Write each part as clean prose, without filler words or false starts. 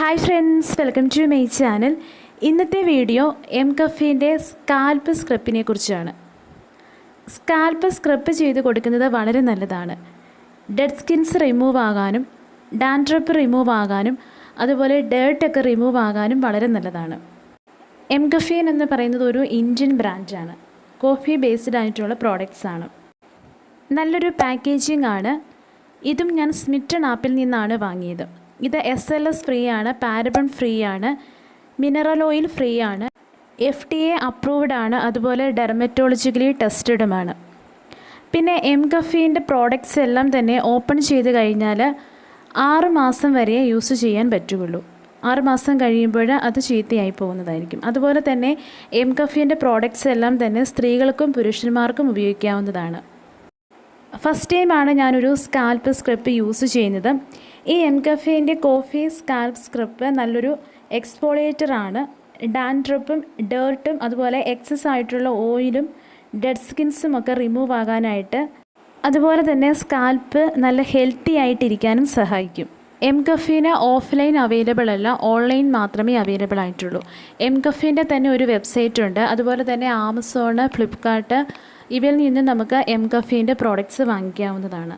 Hi friends, welcome to my channel. ഇന്നത്തെ video Mcaffeine scalp സ്ക്രബിനെ കുറിച്ചാണ്. Scalp scrub ചെയ്ത് കൊടുക്കുന്നത് വളരെ നല്ലതാണ്. ഡെഡ് സ്കിൻസ് റിമൂവ് ആകാനും ഡാൻഡ്രഫ് റിമൂവ് ആകാനും അതുപോലെ ഡേർട്ട് ഒക്കെ റിമൂവ് ആകാനും വളരെ നല്ലതാണ്. Mcaffeine എന്ന് പറയുന്നത് ഒരു ഇന്ത്യൻ ബ്രാൻഡാണ്. കോഫി ബേസ്ഡ് ആയിട്ടുള്ള പ്രോഡക്റ്റ്സ് ആണ്. നല്ലൊരു പാക്കേജിംഗ് ആണ്. ഇതും ഞാൻ സ്മിറ്റൺ ആപ്പിൽ നിന്നാണ് വാങ്ങിയത്. ഇത് SLS ഫ്രീ ആണ്, പാരബൺ ഫ്രീ ആണ്, മിനറൽ ഓയിൽ ഫ്രീ ആണ്, FDA അപ്രൂവ്ഡ് ആണ്, അതുപോലെ ഡെർമറ്റോളജിക്കലി ടെസ്റ്റഡുമാണ്. പിന്നെ Mcaffeine പ്രോഡക്റ്റ്സ് എല്ലാം തന്നെ ഓപ്പൺ ചെയ്ത് കഴിഞ്ഞാൽ 6 മാസം വരെ യൂസ് ചെയ്യാൻ പറ്റുകയുള്ളൂ. 6 മാസം കഴിയുമ്പോൾ അത് ചീത്തയായി പോകുന്നതായിരിക്കും. അതുപോലെ തന്നെ Mcaffeine പ്രോഡക്റ്റ്സ് എല്ലാം തന്നെ സ്ത്രീകൾക്കും പുരുഷന്മാർക്കും ഉപയോഗിക്കാവുന്നതാണ്. ഫസ്റ്റ് ടൈമാണ് ഞാനൊരു സ്കാൽപ്പ് സ്ക്രബ് യൂസ് ചെയ്യുന്നത്. ഈ Mcaffeine കോഫി സ്കാൽപ്പ് സ്ക്രബ് നല്ലൊരു എക്സ്ഫോളിയേറ്ററാണ്. ഡാൻഡ്രഫും ഡേർട്ടും അതുപോലെ എക്സസ് ആയിട്ടുള്ള ഓയിലും ഡെഡ് സ്കിൻസും ഒക്കെ റിമൂവ് ആകാനായിട്ട്, അതുപോലെ തന്നെ സ്കാൽപ്പ് നല്ല ഹെൽത്തി ആയിട്ടിരിക്കാനും സഹായിക്കും. Mcaffeine ഓഫ്ലൈൻ അവൈലബിൾ അല്ല, ഓൺലൈൻ മാത്രമേ അവൈലബിൾ ആയിട്ടുള്ളൂ. Mcaffeine തന്നെ ഒരു വെബ്സൈറ്റ് ഉണ്ട്. അതുപോലെ തന്നെ ആമസോൺ, ഫ്ലിപ്കാർട്ട് ഇവയിൽ നിന്ന് നമുക്ക് Mcaffeine പ്രോഡക്റ്റ്സ് വാങ്ങിക്കാവുന്നതാണ്.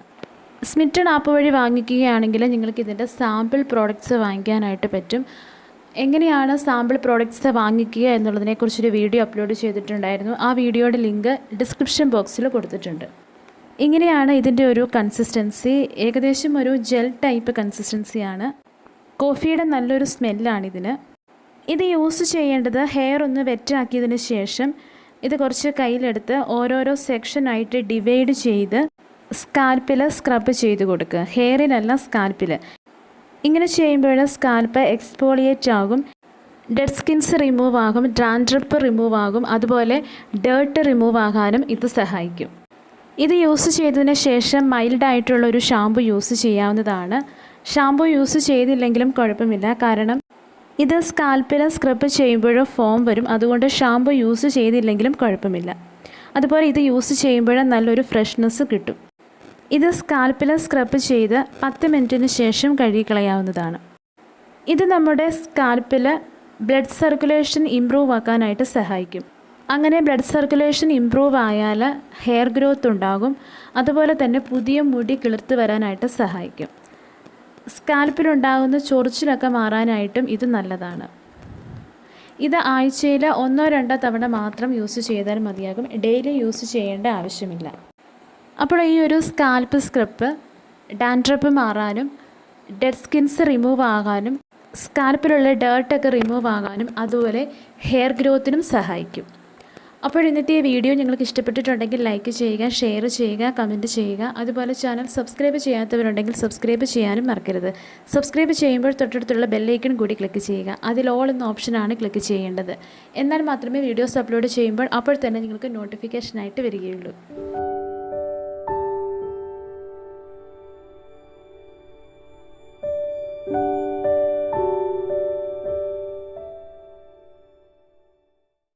സ്മിറ്റൺ ആപ്പ് വഴി വാങ്ങിക്കുകയാണെങ്കിൽ നിങ്ങൾക്ക് ഇതിൻ്റെ സാമ്പിൾ പ്രോഡക്റ്റ്സ് വാങ്ങിക്കാനായിട്ട് പറ്റും. എങ്ങനെയാണ് സാമ്പിൾ പ്രോഡക്റ്റ്സ് വാങ്ങിക്കുക എന്നുള്ളതിനെക്കുറിച്ചൊരു വീഡിയോ അപ്ലോഡ് ചെയ്തിട്ടുണ്ടായിരുന്നു. ആ വീഡിയോയുടെ ലിങ്ക് ഡിസ്ക്രിപ്ഷൻ ബോക്സിൽ കൊടുത്തിട്ടുണ്ട്. ഇങ്ങനെയാണ് ഇതിൻ്റെ ഒരു കൺസിസ്റ്റൻസി. ഏകദേശം ഒരു ജെൽ ടൈപ്പ് കൺസിസ്റ്റൻസിയാണ്. കോഫിയുടെ നല്ലൊരു സ്മെല്ലാണിതിന്. ഇത് യൂസ് ചെയ്യേണ്ടത് ഹെയർ ഒന്ന് വെറ്റാക്കിയതിന് ശേഷം ഇത് കുറച്ച് കയ്യിലെടുത്ത് ഓരോരോ സെക്ഷനായിട്ട് ഡിവൈഡ് ചെയ്ത് സ്കാൽപ്പിൽ സ്ക്രബ് ചെയ്ത് കൊടുക്കുക. ഹെയറിലല്ല, സ്കാൽപ്പിൽ. ഇങ്ങനെ ചെയ്യുമ്പോൾ സ്കാൽപ്പ് എക്സ്ഫോളിയേറ്റ് ആകും, ഡെഡ് സ്കിൻസ് റിമൂവ് ആകും, ഡാൻഡ്രഫ് റിമൂവ് ആകും, അതുപോലെ ഡേർട്ട് റിമൂവ് ആകാനും ഇത് സഹായിക്കും. ഇത് യൂസ് ചെയ്തതിന് ശേഷം മൈൽഡായിട്ടുള്ള ഒരു ഷാമ്പു യൂസ് ചെയ്യാവുന്നതാണ്. ഷാമ്പു യൂസ് ചെയ്തില്ലെങ്കിലും കുഴപ്പമില്ല, കാരണം ഇത് സ്കാൽപ്പിൽ സ്ക്രബ് ചെയ്യുമ്പോൾ ഫോം വരും. അതുകൊണ്ട് ഷാമ്പു യൂസ് ചെയ്തില്ലെങ്കിലും കുഴപ്പമില്ല. അതുപോലെ ഇത് യൂസ് ചെയ്യുമ്പോൾ നല്ലൊരു ഫ്രഷ്നെസ് കിട്ടും. ഇത് സ്കാൽപ്പിൽ സ്ക്രബ് ചെയ്ത് 10 മിനിറ്റിന് ശേഷം കഴുകിക്കളയാവുന്നതാണ്. ഇത് നമ്മുടെ സ്കാൽപ്പിൽ ബ്ലഡ് സർക്കുലേഷൻ ഇംപ്രൂവ് ആക്കാനായിട്ട് സഹായിക്കും. അങ്ങനെ ബ്ലഡ് സർക്കുലേഷൻ ഇംപ്രൂവ് ആയാൽ ഹെയർ ഗ്രോത്ത് ഉണ്ടാകും. അതുപോലെ തന്നെ പുതിയ മുടി കിളിർത്ത് വരാനായിട്ട് സഹായിക്കും. സ്കാൽപ്പിലുണ്ടാകുന്ന ചൊറിച്ചിലൊക്കെ മാറാനായിട്ടും ഇത് നല്ലതാണ്. ഇത് ആഴ്ചയിൽ 1-2 തവണ മാത്രം യൂസ് ചെയ്താൽ മതിയാകും. ഡെയിലി യൂസ് ചെയ്യേണ്ട ആവശ്യമില്ല. അപ്പോൾ ഈ ഒരു സ്കാൽപ്പ് സ്ക്രബ് ഡാൻഡ്രഫ് മാറാനും ഡെഡ് സ്കിൻസ് റിമൂവ് ആകാനും സ്കാൽപ്പിലുള്ള ഡേർട്ടൊക്കെ റിമൂവ് ആകാനും അതുപോലെ ഹെയർ ഗ്രോത്തിനും സഹായിക്കും. അപ്പോൾ ഇന്നത്തെ ഈ വീഡിയോ നിങ്ങൾക്ക് ഇഷ്ടപ്പെട്ടിട്ടുണ്ടെങ്കിൽ ലൈക്ക് ചെയ്യുക, ഷെയർ ചെയ്യുക, കമൻറ്റ് ചെയ്യുക. അതുപോലെ ചാനൽ സബ്സ്ക്രൈബ് ചെയ്യാത്തവരുണ്ടെങ്കിൽ സബ്സ്ക്രൈബ് ചെയ്യാനും മറക്കരുത്. സബ്സ്ക്രൈബ് ചെയ്യുമ്പോൾ തൊട്ടടുത്തുള്ള ബെല്ലൈക്കൺ കൂടി ക്ലിക്ക് ചെയ്യുക. അതിൽ ഓൾ എന്ന ഓപ്ഷനാണ് ക്ലിക്ക് ചെയ്യേണ്ടത്. എന്നാൽ മാത്രമേ വീഡിയോസ് അപ്ലോഡ് ചെയ്യുമ്പോൾ അപ്പോൾ തന്നെ നിങ്ങൾക്ക് നോട്ടിഫിക്കേഷനായിട്ട് വരികയുള്ളൂ.